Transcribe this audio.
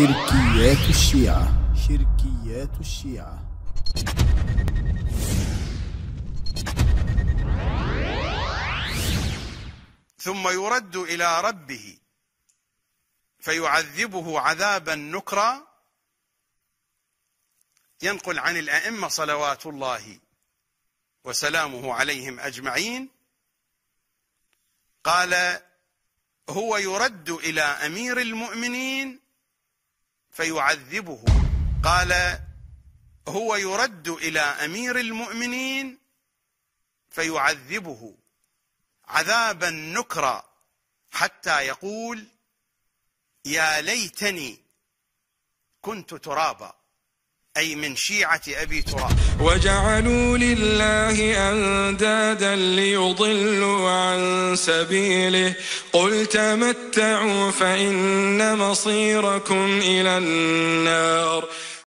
شركيات الشيعة. شركيات الشيعة. ثم يرد إلى ربه فيعذبه عذابا نكرا. ينقل عن الأئمة صلوات الله وسلامه عليهم أجمعين قال: هو يرد إلى أمير المؤمنين فيعذبه. قال: هو يرد إلى أمير المؤمنين فيعذبه عذابا نكرا حتى يقول: يا ليتني كنت ترابا، أي من شيعة أبي تراب. وجعلوا لله أندادا ليضلوا عن سبيله قل تمتعوا فإن مصيركم إلى النار